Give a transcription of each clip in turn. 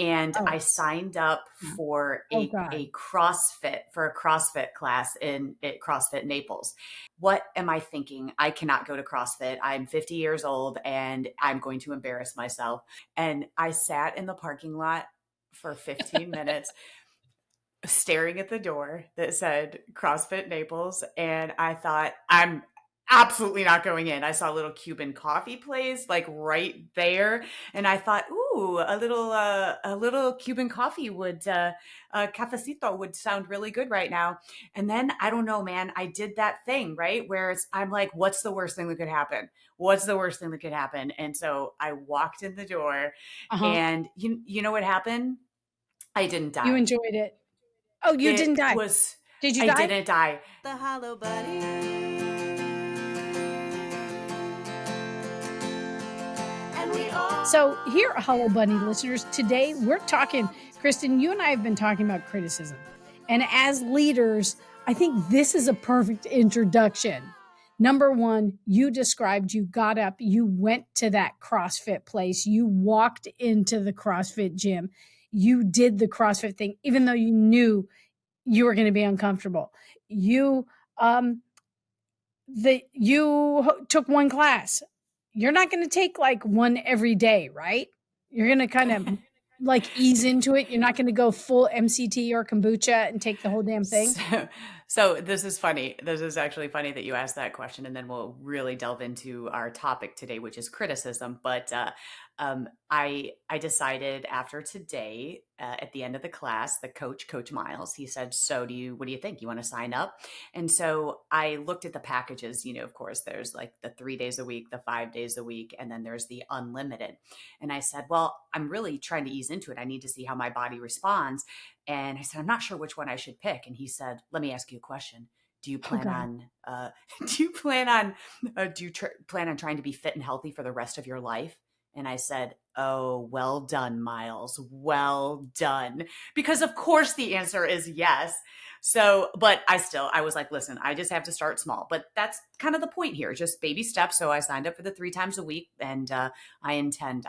and Oh. I signed up for Oh, a God. CrossFit class at CrossFit Naples. What am I thinking? I cannot go to CrossFit. I'm 50 years old and I'm going to embarrass myself. And I sat in the parking lot for 15 minutes staring at the door that said CrossFit Naples. And I thought, I'm absolutely not going in. I saw a little Cuban coffee place like right there. And I thought, ooh, a little Cuban coffee would, a cafecito would sound really good right now. And then I don't know, man, I did that thing, right? Where I'm like, what's the worst thing that could happen? What's the worst thing that could happen? And so I walked in the door Uh-huh. and you know what happened? I didn't You die. enjoyed it. Oh, you It didn't die. was, Did you I die? didn't die. The Hollow Buddy. And we all So here, Hollow Bunny listeners, today we're talking, Kristen, you and I have been talking about criticism. And as leaders, I think this is a perfect introduction. Number one, you described, you got up, you went to that CrossFit place, you walked into the CrossFit gym, you did the CrossFit thing, even though you knew you were going to be uncomfortable. You took one class. You're not going to take like one every day, right? You're going to kind of like ease into it. You're not going to go full MCT or kombucha and take the whole damn thing. So this is funny. This is actually funny that you asked that question, and then we'll really delve into our topic today, which is criticism. But I decided after today, at the end of the class, the Coach Miles, he said, "So what do you think? You want to sign up?" And so I looked at the packages. You know, of course, there's like the 3 days a week, the 5 days a week, and then there's the unlimited. And I said, "Well, I'm really trying to ease into it. I need to see how my body responds." And I said, "I'm not sure which one I should pick." And he said, "Let me ask you a question. Do you plan on, do you plan on trying to be fit and healthy for the rest of your life?" And I said, "Oh, well done, Miles. Well done." Because of course the answer is yes. So, but I was like, listen, I just have to start small. But that's kind of the point here, just baby steps. So I signed up for the 3 times a week, and I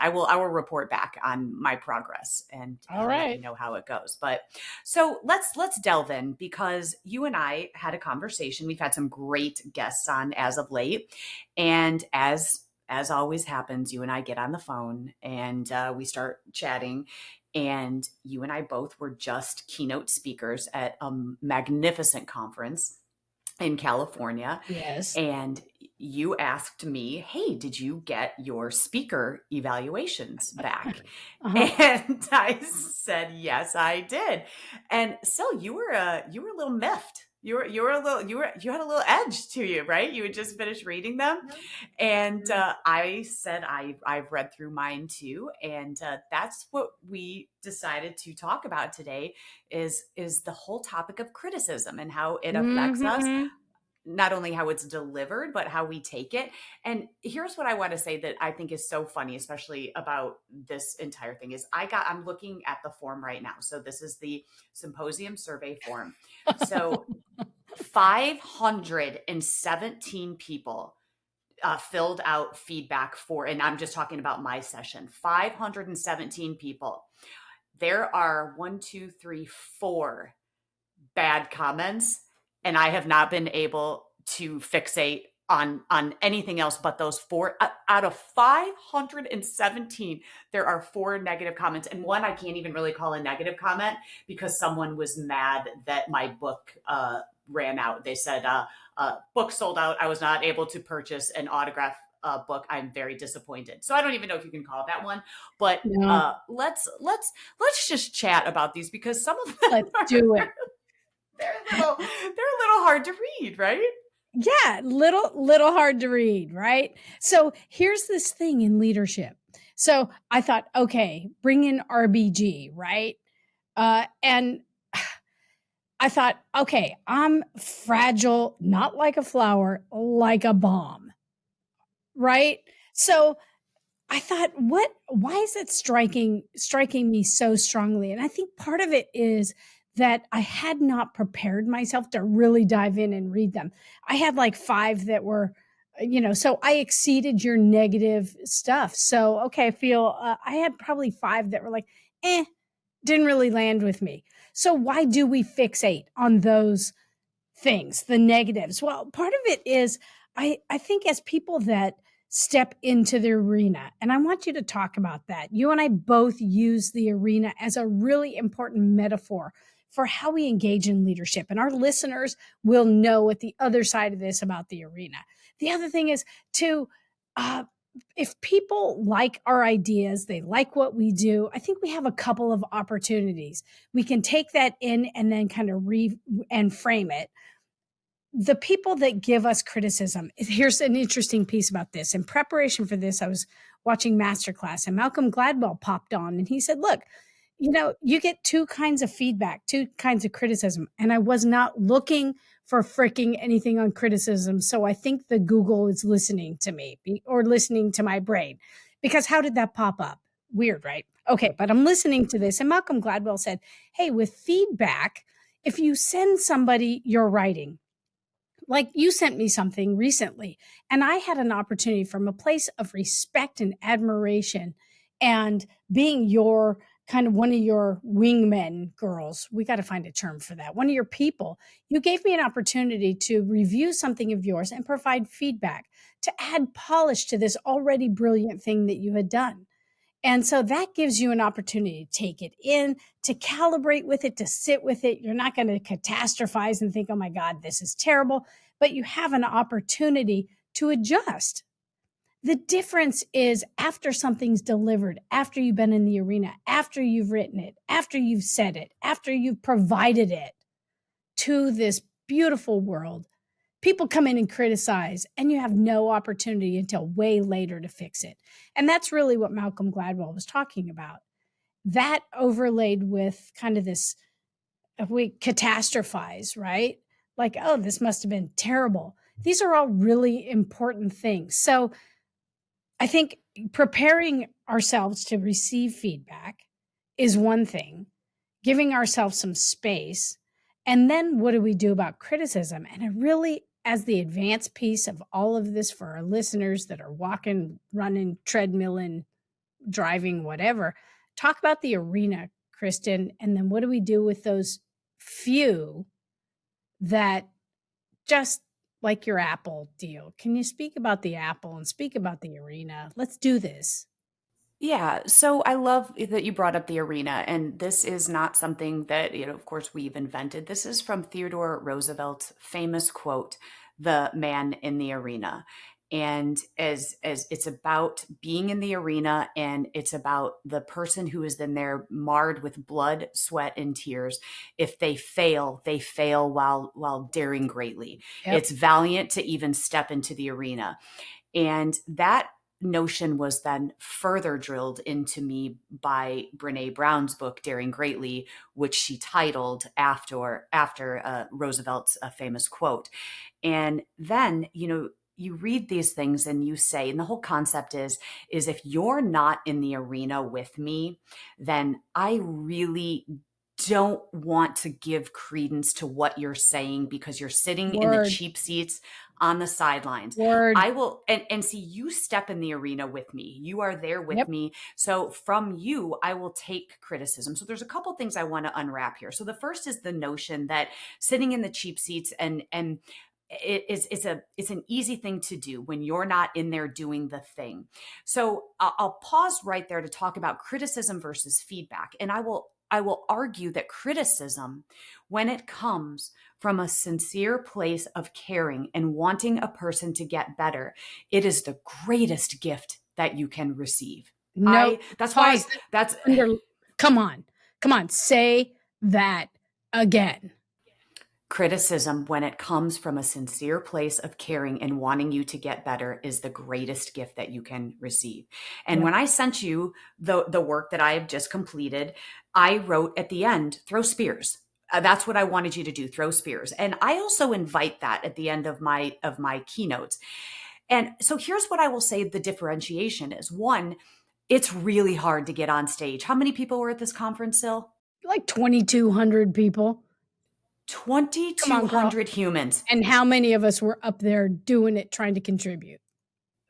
will report back on my progress and All let right. you know how it goes. But so let's delve in, because you and I had a conversation. We've had some great guests on as of late, and as always happens, you and I get on the phone and we start chatting. And you and I both were just keynote speakers at a magnificent conference in California. Yes. And you asked me, "Hey, did you get your speaker evaluations back?" Uh-huh. And I said, "Yes, I did." And so you were a little miffed. You had a little edge to you, right? You had just finished reading them. And I said, I've read through mine too. And that's what we decided to talk about today is the whole topic of criticism and how it affects us, Mhm. not only how it's delivered, but how we take it. And here's what I want to say that I think is so funny, especially about this entire thing, is I'm looking at the form right now. So this is the symposium survey form. So 517 people filled out feedback for, and I'm just talking about my session, 517 people. There are 4 bad comments, and I have not been able to fixate on anything else but those 4. Out of 517, there are 4 negative comments, and one I can't even really call a negative comment because someone was mad that my book ran out. They said book sold out. I was not able to purchase an autograph book. I'm very disappointed. So I don't even know if you can call it that one, but No. let's just chat about these, because some of them Let's do it. they're a little hard to read, right? Yeah, little hard to read, right? So here's this thing in leadership. So I thought, okay, bring in RBG, right? And I thought, okay, I'm fragile, not like a flower, like a bomb, right? So I thought, why is it striking me so strongly? And I think part of it is that I had not prepared myself to really dive in and read them. I had like 5 that were, so I exceeded your negative stuff. So, okay, I feel I had probably 5 that were like, didn't really land with me. So why do we fixate on those things, the negatives? Well, part of it is I think as people that step into the arena, and I want you to talk about that. You and I both use the arena as a really important metaphor for how we engage in leadership. And our listeners will know at the other side of this about the arena. The other thing is to uh, if people like our ideas, they like what we do, I think we have a couple of opportunities. We can take that in and then kind of and frame it. The people that give us criticism, here's an interesting piece about this. In preparation for this, I was watching Masterclass and Malcolm Gladwell popped on and he said, look, you get two kinds of feedback, two kinds of criticism. And I was not looking for freaking anything on criticism. So I think the Google is listening to me or listening to my brain, because how did that pop up? Weird, right? Okay, but I'm listening to this. And Malcolm Gladwell said, hey, with feedback, if you send somebody your writing, like you sent me something recently, and I had an opportunity from a place of respect and admiration and being your kind of one of your wingmen girls. We got to find a term for that. One of your people. You gave me an opportunity to review something of yours and provide feedback to add polish to this already brilliant thing that you had done. And so that gives you an opportunity to take it in, to calibrate with it, to sit with it. You're not going to catastrophize and think, oh my God, this is terrible, but you have an opportunity to adjust. The difference is after something's delivered, after you've been in the arena, after you've written it, after you've said it, after you've provided it to this beautiful world, people come in and criticize, and you have no opportunity until way later to fix it. And that's really what Malcolm Gladwell was talking about. That overlaid with kind of this, we catastrophize, right? Like, oh, this must have been terrible. These are all really important things. So I think preparing ourselves to receive feedback is one thing, giving ourselves some space. And then what do we do about criticism? And it really, as the advanced piece of all of this for our listeners that are walking, running, treadmilling, driving, whatever, talk about the arena, Kristen. And then what do we do with those few that just like your Apple deal? Can you speak about the Apple and speak about the arena? Let's do this. Yeah, so I love that you brought up the arena, and this is not something that, of course, we've invented. This is from Theodore Roosevelt's famous quote, "The man in the arena." And as it's about being in the arena, and it's about the person who is in there marred with blood, sweat, and tears. If they fail while daring greatly. Yep. It's valiant to even step into the arena. And that notion was then further drilled into me by Brene Brown's book, Daring Greatly, which she titled after Roosevelt's famous quote. And then, you read these things and you say, and the whole concept is if you're not in the arena with me, then I really don't want to give credence to what you're saying because you're sitting in the Word, cheap seats on the sidelines. word. I will and see, you step in the arena with me. You are there with Yep. me. So from you, I will take criticism. So there's a couple things I want to unwrap here. So the first is the notion that sitting in the cheap seats and it's an easy thing to do when you're not in there doing the thing. So I'll pause right there to talk about criticism versus feedback. And I will argue that criticism, when it comes from a sincere place of caring and wanting a person to get better, it is the greatest gift that you can receive. No, That's why pause. that's Under, come on. Come on. Say that again. criticism, when it comes from a sincere place of caring and wanting you to get better, is the greatest gift that you can receive. And Yep. when I sent you the work that I have just completed, I wrote at the end, throw spears. That's what I wanted you to do, throw spears. And I also invite that at the end of my keynotes. And so here's what I will say the differentiation is. One, it's really hard to get on stage. How many people were at this conference, Sil? Like 2,200 people. Come on, girl. 2,200 humans. And how many of us were up there doing it, trying to contribute?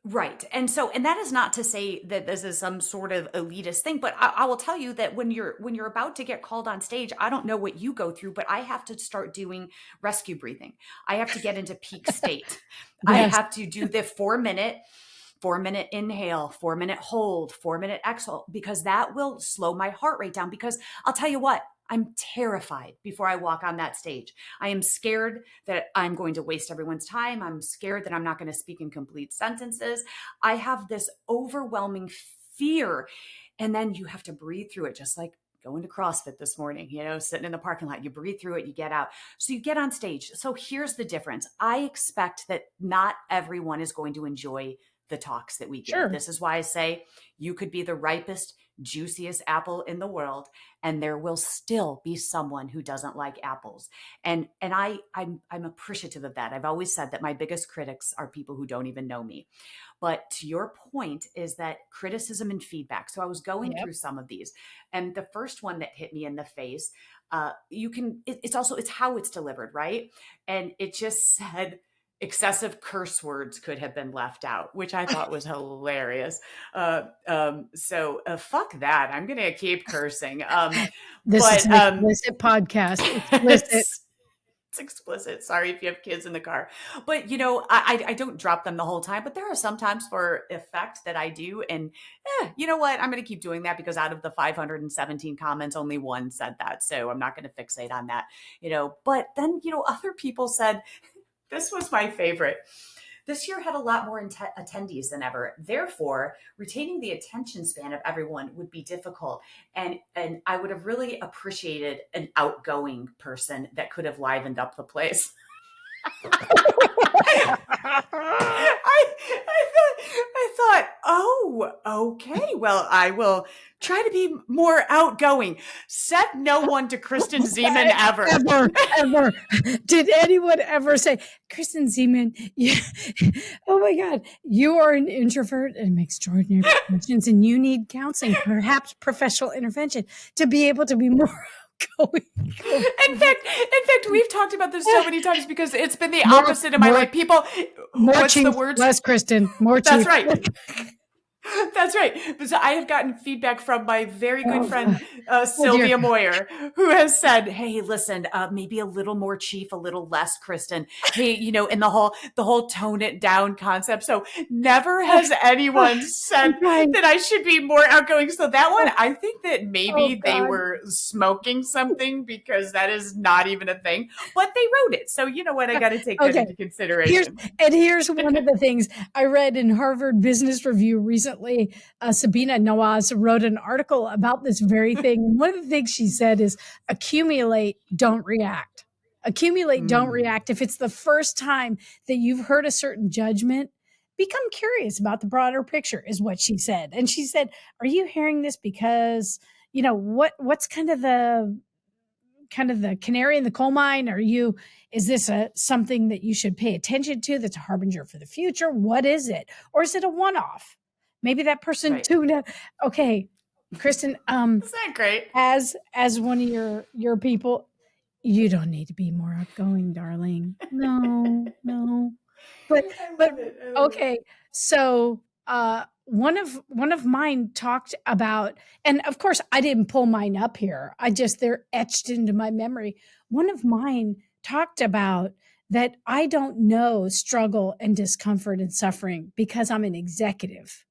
Right. And that is not to say that this is some sort of elitist thing, but I will tell you that when you're about to get called on stage, I don't know what you go through, but I have to start doing rescue breathing. I have to get into peak state. I Yes. have to do the 4-minute inhale, 4-minute hold, 4-minute exhale, because that will slow my heart rate down. Because I'll tell you what, I'm terrified before I walk on that stage. I am scared that I'm going to waste everyone's time. I'm scared that I'm not going to speak in complete sentences. I have this overwhelming fear. And then you have to breathe through it, just like going to CrossFit this morning, sitting in the parking lot, you breathe through it, you get out. So you get on stage. So here's the difference. I expect that not everyone is going to enjoy the talks that we give. Sure. This is why I say you could be the ripest, juiciest apple in the world, and there will still be someone who doesn't like apples. I'm appreciative of that. I've always said that my biggest critics are people who don't even know me. But to your point is that criticism and feedback. So I was going Yep. through some of these, and the first one that hit me in the face, it's how it's delivered, right? And it just said excessive curse words could have been left out, which I thought was hilarious. So fuck that. I'm going to keep cursing. This is But an explicit podcast. Explicit. it's explicit. Sorry if you have kids in the car. But I don't drop them the whole time, but there are some times for effect that I do. And you know what? I'm going to keep doing that because out of the 517 comments, only one said that. So I'm not going to fixate on that, But then, other people said, this was my favorite. This year had a lot more attendees than ever. Therefore, retaining the attention span of everyone would be difficult. And I would have really appreciated an outgoing person that could have livened up the place. I thought, oh, okay. Well, I will try to be more outgoing. Said no one to Kristen Zeman ever. Ever. Did anyone ever say, Kristen Zeman, oh my God, you are an introvert and make extraordinary questions and you need counseling, perhaps professional intervention to be able to be more outgoing. In fact, we've talked about this so many times because it's been the opposite of my life. People, what's chief, the words? less Kristen, more chief. That's right. That's right. Because I have gotten feedback from my very good friend, Sylvia Moyer, who has said, hey, listen, maybe a little more chief, a little less Kristen. Hey, and the whole tone it down concept. So never has anyone said that I should be more outgoing. So that one, I think that maybe they were smoking something because that is not even a thing, but they wrote it. So you know what? I got to take that into consideration. Here's one of the things I read in Harvard Business Review recently. Sabina Nawaz wrote an article about this very thing. And one of the things she said is accumulate, don't react. Accumulate, don't react. If it's the first time that you've heard a certain judgment, become curious about the broader picture, is what she said. And she said, are you hearing this because, what's kind of the canary in the coal mine? Is this something that you should pay attention to that's a harbinger for the future? What is it? Or is it a one-off? Maybe that person tuned out. Okay, Kristen, isn't that great? As one of your people, you don't need to be more outgoing, darling. No. But okay, so one of mine talked about, and of course I didn't pull mine up here. They're etched into my memory. One of mine talked about that I don't know struggle and discomfort and suffering because I'm an executive.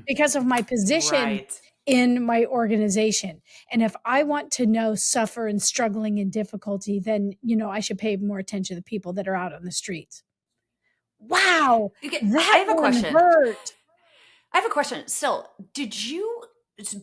Because of my position in my organization. And if I want to know suffer and struggling and difficulty, then, I should pay more attention to the people that are out on the streets. Wow. I have a question. I have a question. Sil, did you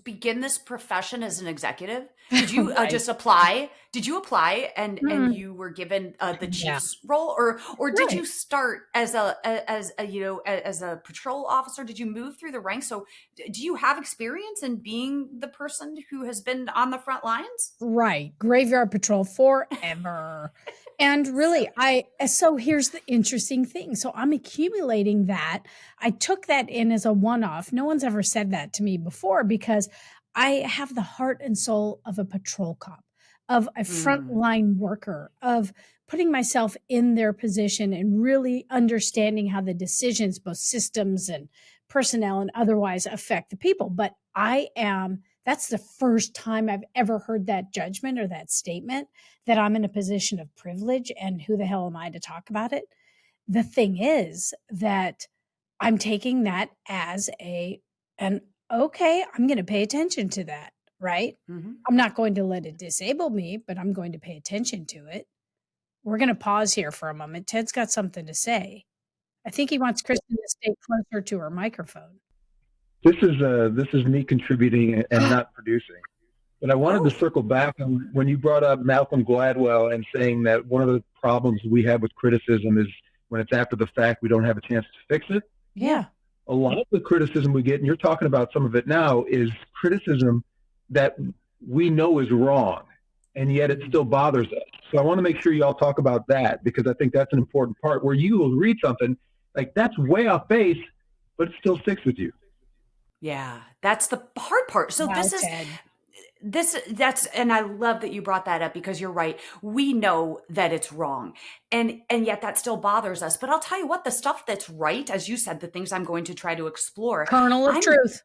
begin this profession as an executive? Did you just apply? Did you apply and you were given the chief's role, or did you start as a patrol officer? Did you move through the ranks? So do you have experience in being the person who has been on the front lines? Right. Graveyard patrol forever. And really, so here's the interesting thing. So I'm accumulating that. I took that in as a one-off. No one's ever said that to me before because I have the heart and soul of a patrol cop. of a Mm. frontline worker, of putting myself in their position and really understanding how the decisions, both systems and personnel and otherwise, affect the people. But that's the first time I've ever heard that judgment or that statement that I'm in a position of privilege and who the hell am I to talk about it? The thing is that I'm taking that as an okay, I'm going to pay attention to that, right? Mhm. I'm not going to let it disable me, but I'm going to pay attention to it. We're going to pause here for a moment. Ted's got something to say. I think he wants Kristen to stay closer to her microphone. This is me contributing and not producing. But I wanted to Oh, circle back on when you brought up Malcolm Gladwell and saying that one of the problems we have with criticism is when it's after the fact, we don't have a chance to fix it. yeah. A lot of the criticism we get, and you're talking about some of it now, is criticism that we know is wrong, and yet it still bothers us. So I want to make sure y'all talk about that because I think that's an important part where you will read something like that's way off base, but it still sticks with you. Yeah. That's the hard part. So Wow, Ted. and I love that you brought that up because you're right. We know that it's wrong. And yet that still bothers us. But I'll tell you what, the stuff that's right, as you said, the things I'm going to try to explore, Kernel of I'm truth.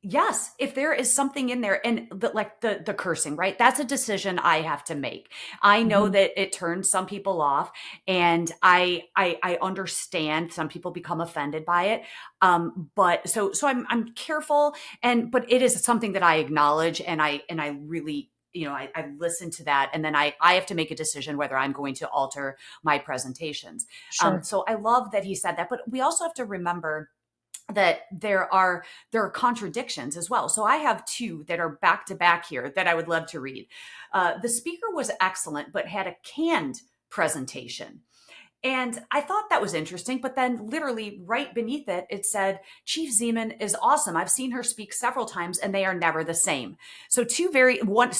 yes, if there is something in there and like the cursing, right? That's a decision I have to make. I know Mhm. that it turns some people off and I understand some people become offended by it. But so I'm careful but it is something that I acknowledge and I really I listen to that and then I have to make a decision whether I'm going to alter my presentations. Sure. So I love that he said that, but we also have to remember that there are contradictions as well. So I have two that are back to back here that I would love to read. The speaker was excellent, but had a canned presentation. And I thought that was interesting, but then literally right beneath it, it said, Chief Zeman is awesome. I've seen her speak several times and they are never the same. So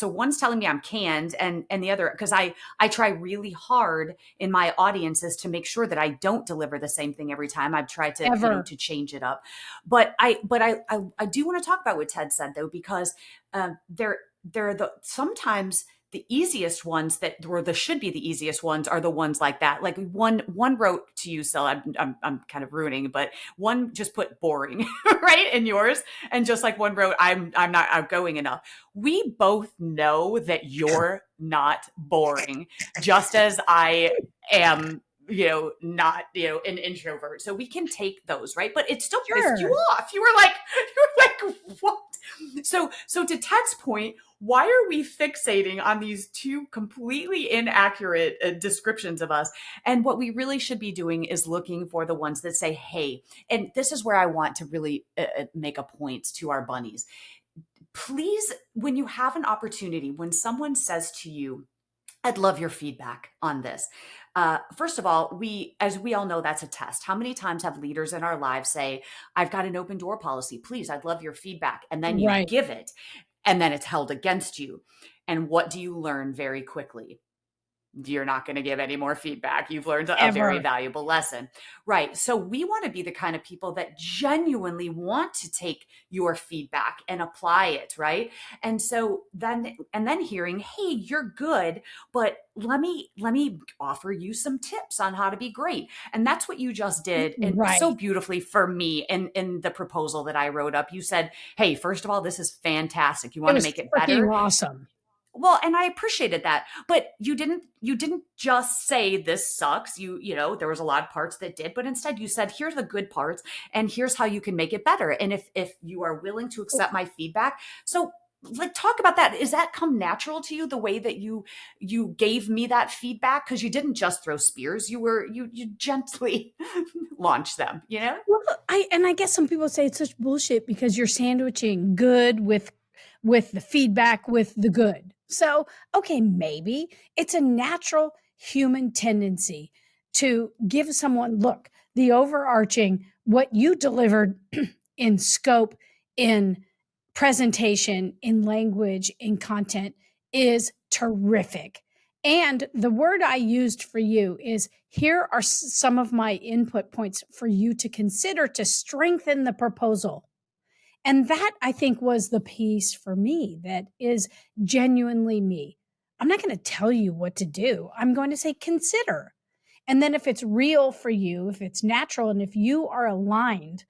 one's telling me I'm canned and the other, because I try really hard in my audiences to make sure that I don't deliver the same thing every time. I've tried to, Ever. to change it up. But I do want to talk about what Ted said though, because there are sometimes the easiest ones or the should be the easiest ones are the ones like that. Like one wrote to you, Sil. I'm kind of ruining, but one just put boring, right, in yours, and just like one wrote, I'm not outgoing enough. We both know that you're not boring, just as I am. Not an introvert, so we can take those, right? But it still pissed you Sure. off. You were like, what? So to Ted's point, why are we fixating on these two completely inaccurate descriptions of us? And what we really should be doing is looking for the ones that say, hey, and this is where I want to really make a point to our bunnies. Please, when you have an opportunity, when someone says to you, I'd love your feedback on this. First of all, as we all know, that's a test. How many times have leaders in our lives say, I've got an open door policy. Please, I'd love your feedback. And then you Right. give it and then it's held against you. And what do you learn very quickly? You're not going to give any more feedback. You've learned a very Ever. valuable lesson. Right. So we want to be the kind of people that genuinely want to take your feedback and apply it. Right. And then hearing, hey, you're good, but let me offer you some tips on how to be great. And that's what you just did. And so Right. beautifully for me in the proposal that I wrote up. You said, hey, first of all, this is fantastic. You It want to was make it freaking better? awesome. Well, and I appreciated that. But you didn't just say this sucks. There was a lot of parts that did, but instead you said, here's the good parts and here's how you can make it better. And if you are willing to accept my feedback, so like talk about that. Is that come natural to you the way that you gave me that feedback? Because you didn't just throw spears. You gently launched them. Well, I guess some people say it's such bullshit because you're sandwiching good with the feedback with the good. So, okay, maybe it's a natural human tendency to give someone, look, the overarching, what you delivered in scope, in presentation, in language, in content is terrific. And the word I used for you is here are some of my input points for you to consider to strengthen the proposal. And that I think was the piece for me that is genuinely me. I'm not going to tell you what to do. I'm going to say, consider. And then if it's real for you, if it's natural, and if you are aligned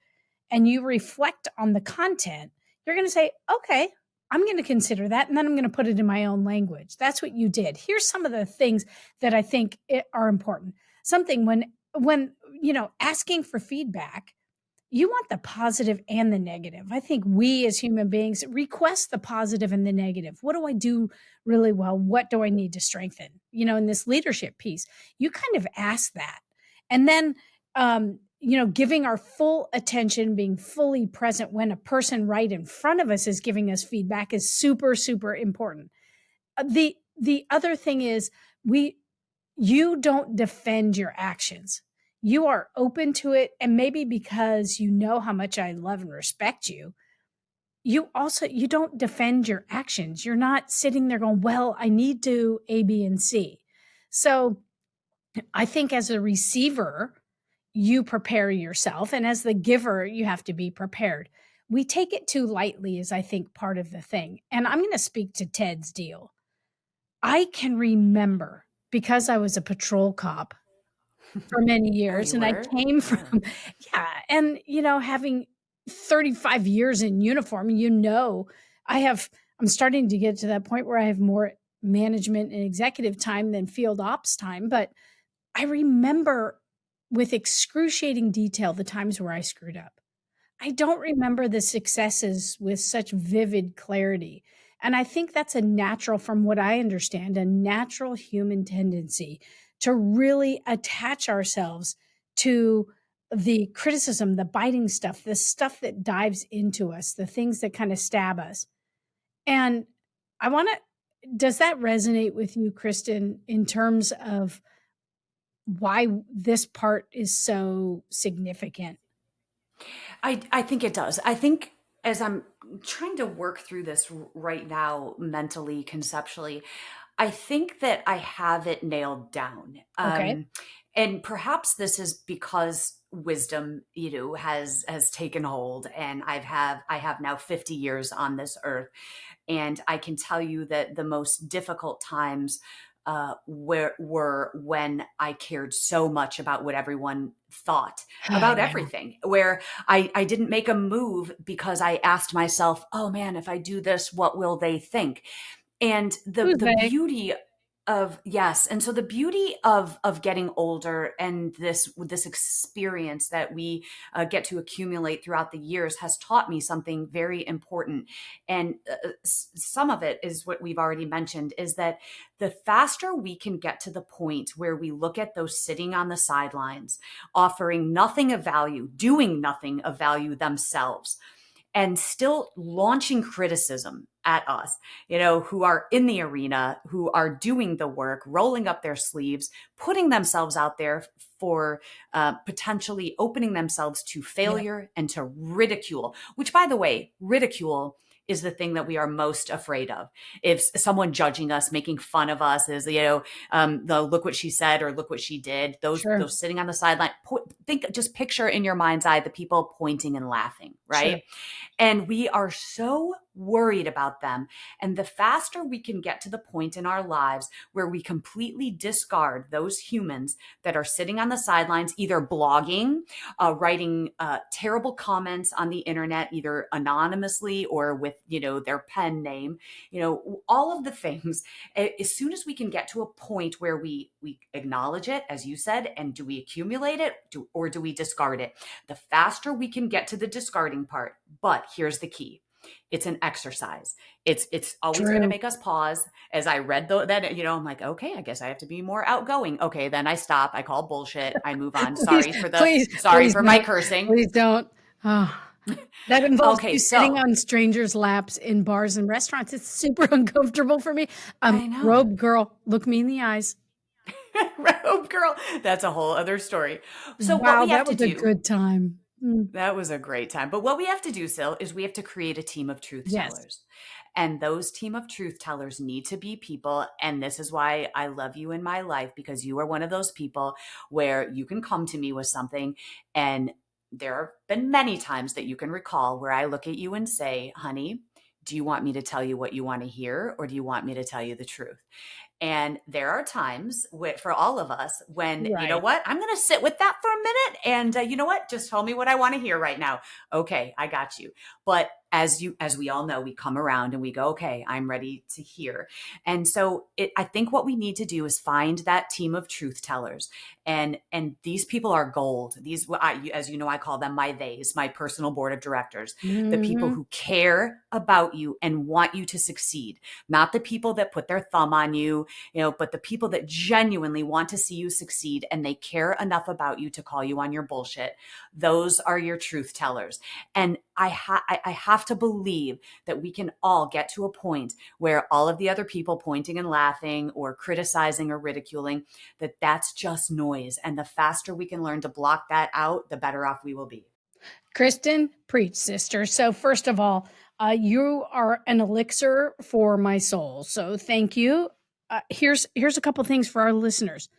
and you reflect on the content, you're going to say, okay, I'm going to consider that. And then I'm going to put it in my own language. That's what you did. Here's some of the things that I think are important. Something when, asking for feedback, you want the positive and the negative. I think we as human beings request the positive and the negative. What do I do really well? What do I need to strengthen? In this leadership piece, you kind of ask that. And then, giving our full attention, being fully present when a person right in front of us is giving us feedback is super, super important. The other thing is you don't defend your actions. You are open to it. And maybe because you know how much I love and respect you, you don't defend your actions. You're not sitting there going, well, I need to A, B, and C. So I think as a receiver, you prepare yourself. And as the giver, you have to be prepared. We take it too lightly is, I think, part of the thing. And I'm going to speak to Ted's deal. I can remember, because I was a patrol cop for many Oh, years, you and I were? came Oh. from yeah, and, having 35 years in uniform, I'm starting to get to that point where I have more management and executive time than field ops time, but I remember with excruciating detail the times where I screwed up. I don't remember the successes with such vivid clarity. And I think that's from what I understand, a natural human tendency to really attach ourselves to the criticism, the biting stuff, the stuff that dives into us, the things that kind of stab us. And does that resonate with you, Kristen, in terms of why this part is so significant? I think it does. I think as I'm trying to work through this right now, mentally, conceptually, I think that I have it nailed down. Okay. And perhaps this is because wisdom, has taken hold, and I have now 50 years on this earth, and I can tell you that the most difficult times were when I cared so much about what everyone thought about Yeah. everything, where I didn't make a move because I asked myself, oh man, if I do this, what will they think? And Who's the they? beauty of yes, and so the beauty of getting older and this experience that we get to accumulate throughout the years has taught me something very important. And some of it is what we've already mentioned, is that the faster we can get to the point where we look at those sitting on the sidelines, offering nothing of value, doing nothing of value themselves, and still launching criticism at us, who are in the arena, who are doing the work, rolling up their sleeves, putting themselves out there for potentially opening themselves to Yeah, failure and to ridicule, which, by the way, ridicule is the thing that we are most afraid of. If someone judging us, making fun of us, is the look what she said or look what she did. sure, Those sitting on the sideline. Just picture in your mind's eye the people pointing and laughing, sure. right? And we are so worried about them. And the faster we can get to the point in our lives where we completely discard those humans that are sitting on the sidelines, either blogging, writing terrible comments on the internet, either anonymously or with, their pen name, all of the things, as soon as we can get to a point where we acknowledge it, as you said, and do we accumulate it, or do we discard it? The faster we can get to the discarding part. But here's the key. It's an exercise. It's always going to True. make us pause. As I read that, I'm like, okay, I guess I have to be more outgoing. Okay, then I stop. I call bullshit. I move on. Please, please, Sorry please for my don't. cursing. Please don't. Oh, that involves Okay, you sitting so on strangers' laps in bars and restaurants. It's super uncomfortable for me. I know. Robe girl, look me in the eyes. Robe girl, that's a whole other story. So what Wow, we have that to was a do good time. That was a great time. But what we have to do, Sil, is we have to create a team of truth Yes. tellers. And those team of truth tellers need to be people. And this is why I love you in my life, because you are one of those people where you can come to me with something. And there have been many times that you can recall where I look at you and say, honey, do you want me to tell you what you want to hear, or do you want me to tell you the truth? And there are times for all of us when, you know Right. what, I'm going to sit with that for a minute. And you know what, just tell me what I want to hear right now. Okay, I got you. But as we all know, we come around and we go, okay, I'm ready to hear. And so I think what we need to do is find that team of truth tellers. And these people are gold. These, as you know, I call them my theys, my personal board of directors, the people Mhm. who care about you and want you to succeed, not the people that put their thumb on you, but the people that genuinely want to see you succeed and they care enough about you to call you on your bullshit. Those are your truth tellers. And I have to believe that we can all get to a point where all of the other people pointing and laughing or criticizing or ridiculing, that's just noise. And the faster we can learn to block that out, the better off we will be. Kristen, preach, sister. So first of all, you are an elixir for my soul. So thank you. Here's a couple things for our listeners.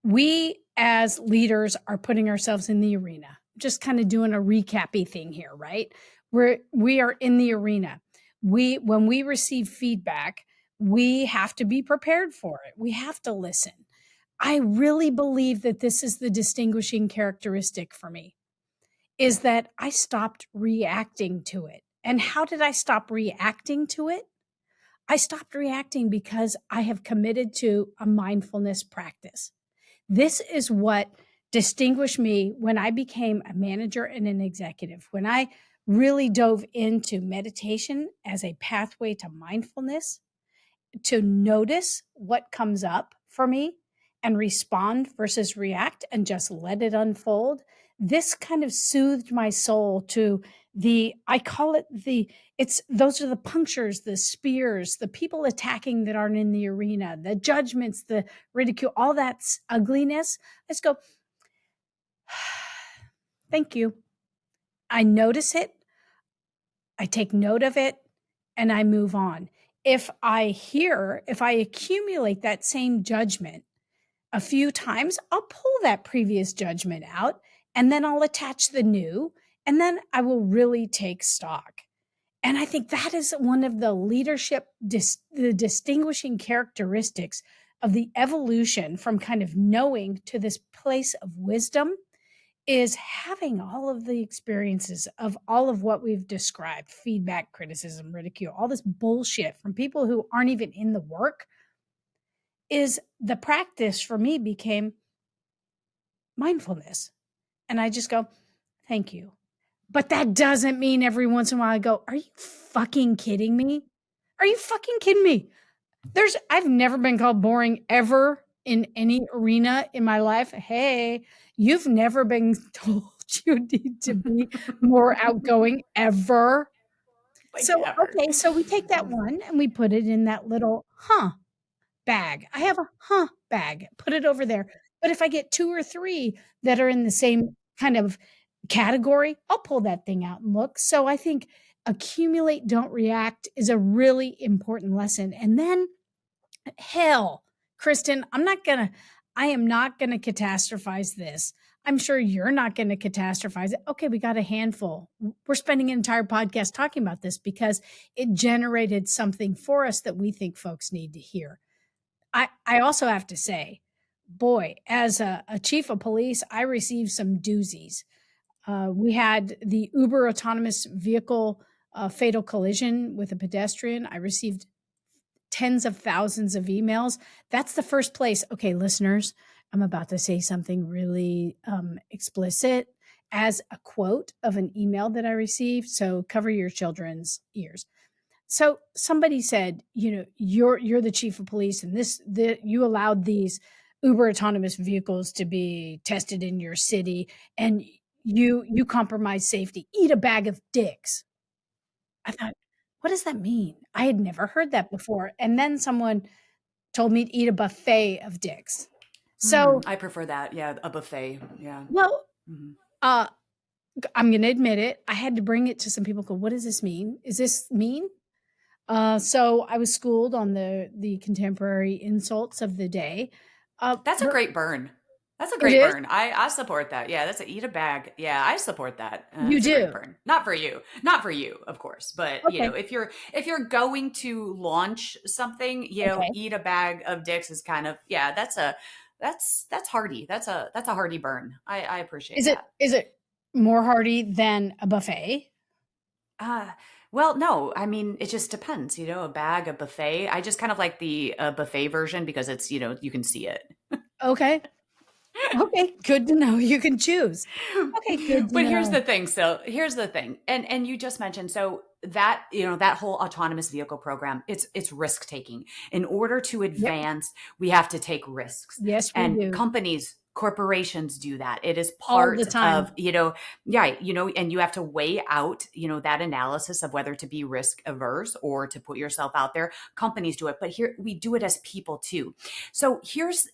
We as leaders are putting ourselves in the arena. Just kind of doing a recappy thing here, right? We are in the arena. When we receive feedback, we have to be prepared for it. We have to listen. I really believe that this is the distinguishing characteristic for me, is that I stopped reacting to it. And how did I stop reacting to it? I stopped reacting because I have committed to a mindfulness practice. This is what distinguished me when I became a manager and an executive. When I really dove into meditation as a pathway to mindfulness, to notice what comes up for me and respond versus react and just let it unfold. This kind of soothed my soul to I call it those are the punctures, the spears, the people attacking that aren't in the arena, the judgments, the ridicule, all that ugliness. Let's go, thank you. I notice it, I take note of it, and I move on. If I accumulate that same judgment a few times, I'll pull that previous judgment out and then I'll attach the new, and then I will really take stock. And I think that is one of the the distinguishing characteristics of the evolution from kind of knowing to this place of wisdom, is having all of the experiences of all of what we've described: feedback, criticism, ridicule, all this bullshit from people who aren't even in the work. Is the practice for me became mindfulness. And I just go, thank you. But that doesn't mean every once in a while I go, are you fucking kidding me? Are you fucking kidding me? I've never been called boring ever in any arena in my life. Hey, you've never been told you need to be more outgoing ever. Like, So, ever. okay, so we take that one and we put it in that little bag. I have a bag, put it over there. But if I get 2 or 3 that are in the same kind of category, I'll pull that thing out and look. So I think accumulate, don't react is a really important lesson. And then, hell, Kristen, I am not gonna catastrophize this. I'm sure you're not gonna catastrophize it. Okay, we got a handful. We're spending an entire podcast talking about this because it generated something for us that we think folks need to hear. I also have to say, boy, as a chief of police, I received some doozies. We had the Uber autonomous vehicle fatal collision with a pedestrian. I received tens of thousands of emails. That's the first place. Okay, listeners, I'm about to say something really explicit as a quote of an email that I received. So cover your children's ears. So somebody said, you're the chief of police, and you allowed these Uber autonomous vehicles to be tested in your city, and you compromise safety. Eat a bag of dicks. I thought, what does that mean? I had never heard that before. And then someone told me to eat a buffet of dicks. So, I prefer that. Yeah, a buffet. Yeah. well, Hmm. uh, I'm going to admit it. I had to bring it to some people. Go, what does this mean? Is this mean? So I was schooled on the contemporary insults of the day. That's a But great burn. That's a It great is? burn. I support that. Yeah, that's a eat a bag. Yeah, I support that. You It's a great do? burn. Not for you, of course. But Okay. if you're going to launch something, Okay. eat a bag of dicks is kind of yeah. That's hardy. That's a hardy burn. I appreciate that. Is it more hearty than a buffet? Uh, well, no, I mean, it just depends, a bag, a buffet. I just kind of like the buffet version because it's, you can see it. Okay. Okay, good to know. You can choose. Okay, good to But here's know. the thing. So here's the thing. And you just mentioned, so that, that whole autonomous vehicle program, it's risk taking. In order to Yep. advance, we have to take risks. Yes, we And do. corporations do that. It is All the part time. of, yeah, and you have to weigh out, that analysis of whether to be risk averse or to put yourself out there. Companies do it, but here we do it as people too. So here's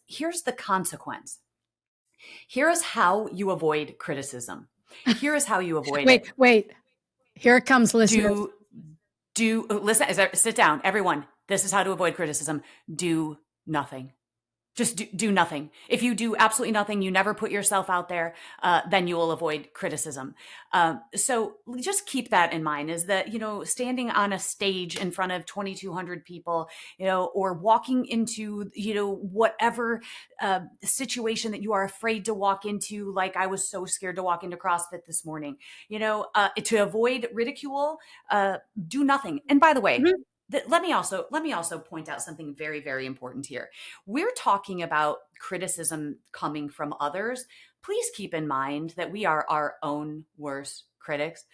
the consequence. Here is how you avoid criticism. Here is how you avoid it. Wait. Here it comes, listeners. Listen, sit down, everyone. This is how to avoid criticism. Do nothing. Just do nothing. If you do absolutely nothing, you never put yourself out there, then you will avoid criticism. So just keep that in mind is that, standing on a stage in front of 2,200 people, or walking into, whatever situation that you are afraid to walk into, like I was so scared to walk into CrossFit this morning, to avoid ridicule, do nothing. And by the way, Mhm. let me also point out something very, very important here. We're talking about criticism coming from others. Please keep in mind that we are our own worst critics.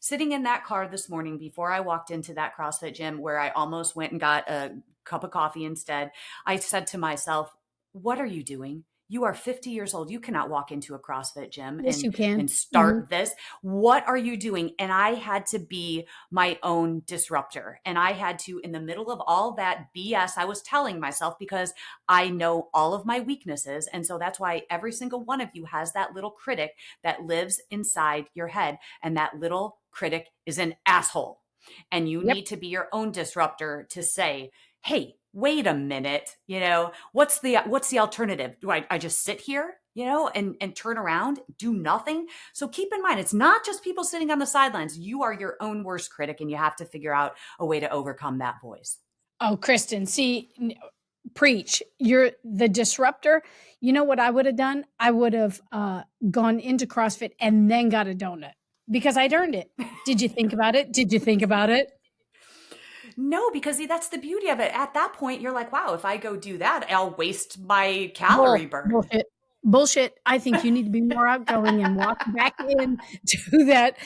Sitting in that car this morning before I walked into that CrossFit gym where I almost went and got a cup of coffee instead, I said to myself, what are you doing? You are 50 years old. You cannot walk into a CrossFit gym Yes, you can. and start this. What are you doing? And I had to be my own disruptor. And I had to, in the middle of all that BS I was telling myself, because I know all of my weaknesses. And so that's why every single one of you has that little critic that lives inside your head. And that little critic is an asshole. And you Yep. need to be your own disruptor to say, hey, wait a minute, what's the alternative? Do I just sit here, and turn around, do nothing? So keep in mind, it's not just people sitting on the sidelines. You are your own worst critic, and you have to figure out a way to overcome that voice. Oh, Kristen, see, preach. You're the disruptor. You know what I would have done? I would have gone into CrossFit and then got a donut because I'd earned it. Did you think about it? Did you think about it? No, because see, that's the beauty of it. At that point, you're like, wow, if I go do that, I'll waste my calorie burn. Bullshit. I think you need to be more outgoing and walk back in to that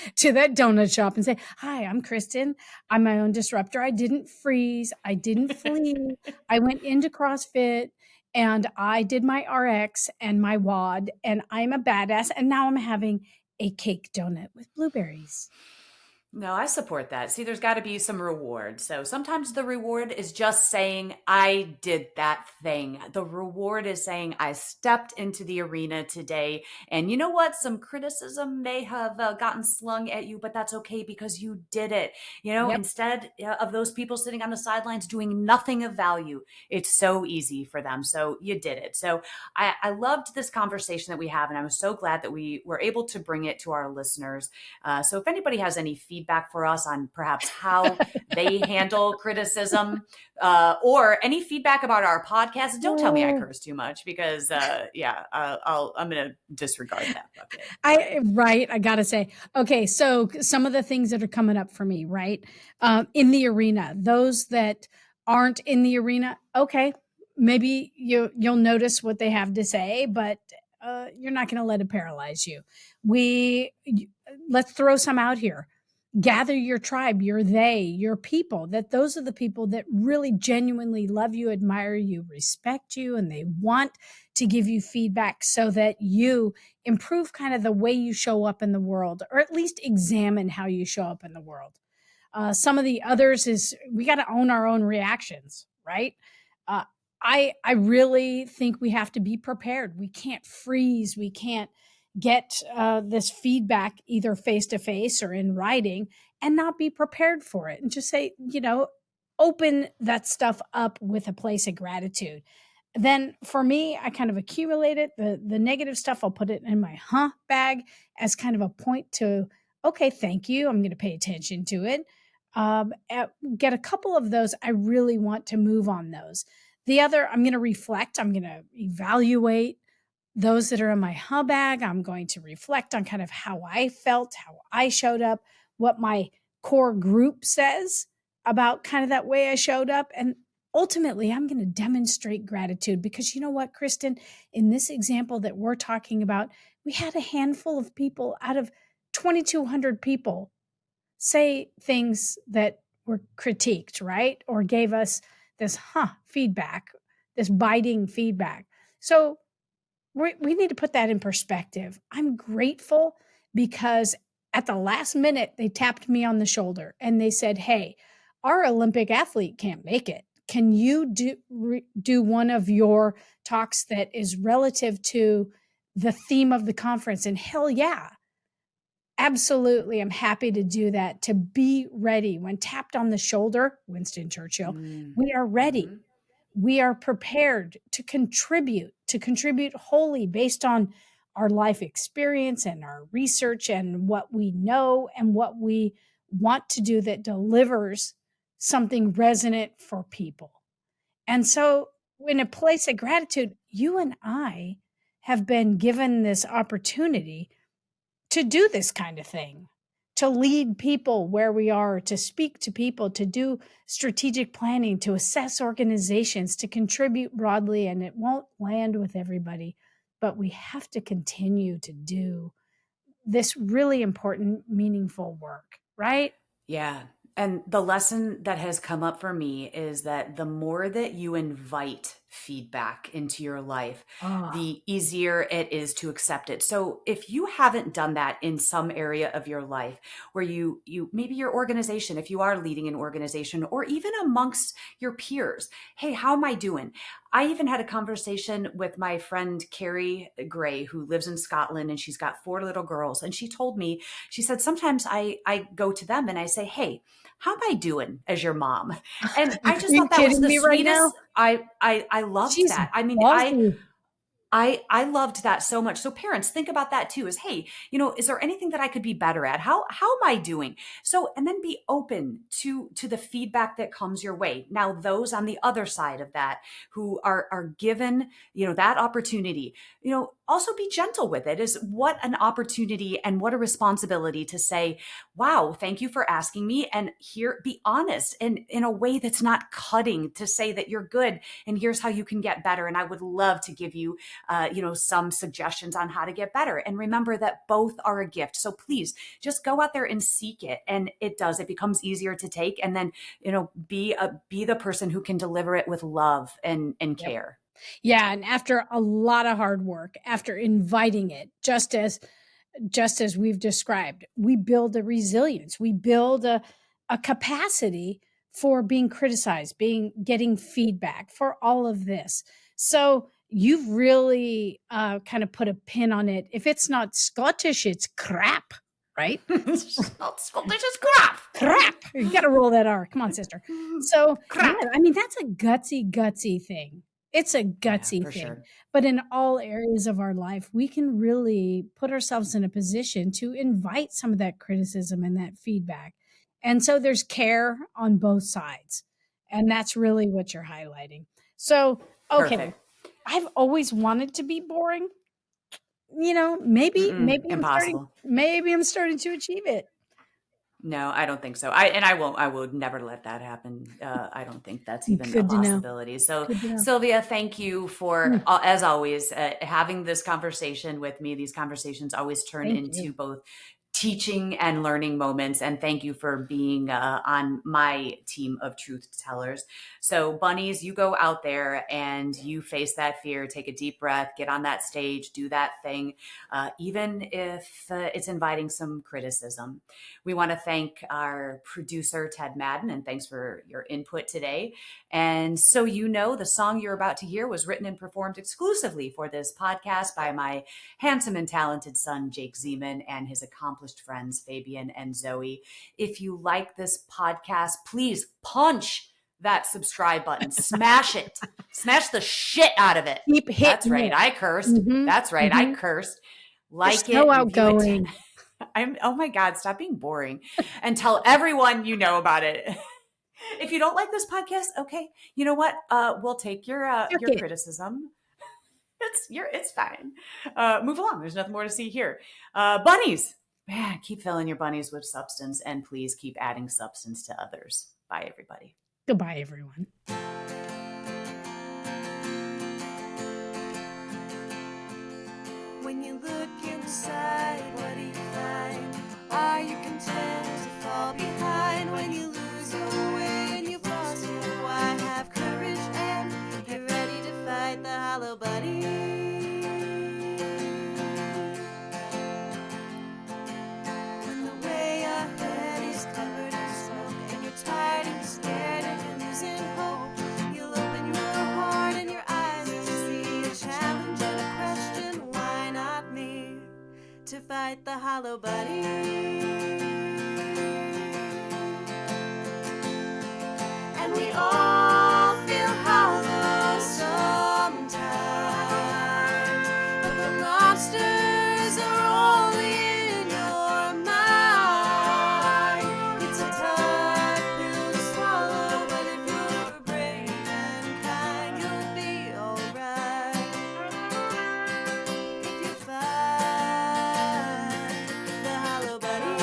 donut shop and say, "Hi, I'm Kristen. I'm my own disruptor. I didn't freeze. I didn't flee. I went into CrossFit and I did my RX and my WOD and I'm a badass and now I'm having a cake donut with blueberries." No, I support that. See, there's got to be some reward. So sometimes the reward is just saying, I did that thing. The reward is saying, I stepped into the arena today. And you know what? Some criticism may have gotten slung at you, but that's okay because you did it. Yep. Instead of those people sitting on the sidelines doing nothing of value, it's so easy for them. So you did it. So I loved this conversation that we have. And I was so glad that we were able to bring it to our listeners. So if anybody has any feedback for us on perhaps how they handle criticism, or any feedback about our podcast, don't tell me I curse too much because, I'm going to disregard that. Okay. I gotta say, okay, so some of the things that are coming up for me, right? In the arena, those that aren't in the arena, okay, maybe you'll notice what they have to say, but you're not going to let it paralyze you. Let's throw some out here. Gather your tribe, your people, that those are the people that really genuinely love you, admire you, respect you, and they want to give you feedback so that you improve kind of the way you show up in the world, or at least examine how you show up in the world. Some of the others is we got to own our own reactions, right? Uh, I really think we have to be prepared. We can't freeze. We can't get this feedback either face to face or in writing and not be prepared for it and just say, open that stuff up with a place of gratitude. then for me, I kind of accumulate it. The negative stuff, I'll put it in my bag as kind of a point to, okay, thank you. I'm going to pay attention to it. Get a couple of those. I really want to move on those. The other, I'm going to reflect. I'm going to evaluate those that are in my bag. I'm going to reflect on kind of how I felt, how I showed up, what my core group says about kind of that way I showed up. And ultimately, I'm going to demonstrate gratitude because you know what, Kristen, in this example that we're talking about, we had a handful of people out of 2,200 people say things that were critiqued, right? Or gave us this feedback, this biting feedback. So we need to put that in perspective. I'm grateful because at the last minute, they tapped me on the shoulder and they said, hey, our Olympic athlete can't make it. Can you do one of your talks that is relative to the theme of the conference? And hell yeah, absolutely. I'm happy to do that, to be ready. When tapped on the shoulder, Winston Churchill, we are ready. Mm-hmm. We are prepared to contribute wholly based on our life experience and our research and what we know and what we want to do that delivers something resonant for people. And so, in a place of gratitude, you and I have been given this opportunity to do this kind of thing, to lead people where we are, to speak to people, to do strategic planning, to assess organizations, to contribute broadly. And it won't land with everybody, but we have to continue to do this really important, meaningful work, right? Yeah. And the lesson that has come up for me is that the more that you invite feedback into your life, Oh, the easier it is to accept it. So if you haven't done that in some area of your life where you maybe your organization, if you are leading an organization or even amongst your peers, hey, how am I doing? I even had a conversation with my friend Carrie Gray, who lives in Scotland, and she's got 4 little girls. And she told me, she said, sometimes I go to them and I say, hey, how am I doing as your mom? And are I just you thought that was kidding the me right now? sweetest. I loved She's that. I mean, ballsy. I loved that so much. So parents, think about that too, is, hey, is there anything that I could be better at? How am I doing? So, and then be open to the feedback that comes your way. Now, those on the other side of that who are given, that opportunity, also be gentle with it. Is what an opportunity and what a responsibility to say, wow, thank you for asking me. And here, be honest and in a way that's not cutting, to say that you're good and here's how you can get better. And I would love to give you some suggestions on how to get better. And remember that both are a gift. So please just go out there and seek it. And it becomes easier to take. And then, be the person who can deliver it with love and Yep. care. Yeah. And after a lot of hard work, after inviting it, just as we've described, we build a resilience, we build a capacity for being criticized, getting feedback, for all of this. So you've really kind of put a pin on it. If it's not Scottish, it's crap, right? This is crap. Crap. You got to roll that R. Come on, sister. So Crap. yeah, I mean, that's a gutsy thing. It's a gutsy for thing. sure. But in all areas of our life, we can really put ourselves in a position to invite some of that criticism and that feedback. And so there's care on both sides. And that's really what you're highlighting. So, okay, Perfect. I've always wanted to be boring. Maybe Impossible. I'm starting to achieve it. No, I don't think so. I would never let that happen. I don't think that's even a Good to know. possibility. So, Good to know. Sylvia, thank you for, as always, having this conversation with me. These conversations always turn Thank into you. both teaching and learning moments. And thank you for being on my team of truth tellers. So bunnies, you go out there and you face that fear, take a deep breath, get on that stage, do that thing, even if it's inviting some criticism. We want to thank our producer, Ted Madden, and thanks for your input today. And so, the song you're about to hear was written and performed exclusively for this podcast by my handsome and talented son, Jake Zeman, and his accomplished friends, Fabian and Zoe. If you like this podcast, please punch that subscribe button. Smash it. Smash the shit out of it. Keep hitting That's right. it. I cursed. Mhm, That's right. I mhm. cursed. You're Like so it, review it. outgoing. Oh my God, stop being boring and tell everyone you know about it. If you don't like this podcast, okay, you know what? We'll take your Check it. criticism. It's fine. Move along. There's nothing more to see here. Bunnies, man, keep filling your bunnies with substance, and please keep adding substance to others. Bye, everybody. Goodbye, everyone. When you look inside, what do you find? Are you content to fall behind? When you lose your way and you've lost your why? Have courage and get ready to fight the hollow bunny. When the way ahead is covered in smoke and you're tired and you're scared and you're losing hope, you'll open your heart and your eyes to see a challenge and a question. Why not me? To fight the hollow bunny. And we all feel hollow sometimes, but the monsters are only in your mind. It's a tough pill to swallow, but if you're brave and kind, you'll be alright. If you fight the hollow bunny.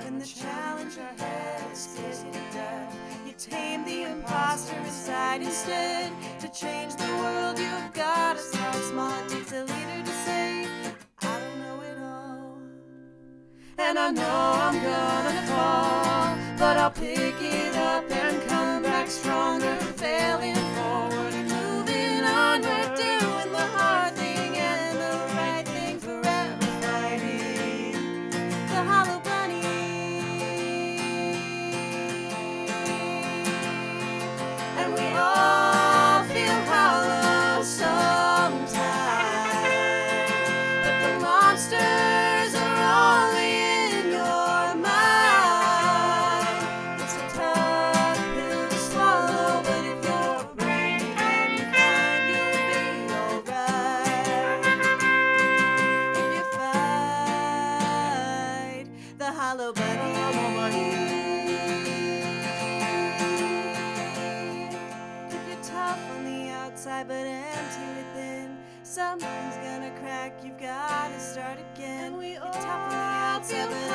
When the challenge ahead scares you to death, you tame the imposter inside instead. To change the world, you've got to start small. It takes a leader to say, I don't know it all. And I know I'm gonna fall, but I'll pick it up and come back stronger. Failing forward and moving onward, doing the hard thing and the right thing, forever fighting the hollow bunny. And we all feel hollow sometimes, but the monsters are only in your mind. It's a tough pill to swallow, but if you're brave and kind, you'll be alright. If you fight the hollow bunny. If you're tough on the outside but empty within, something's gonna crack, you've gotta start again. You're tough on the outside but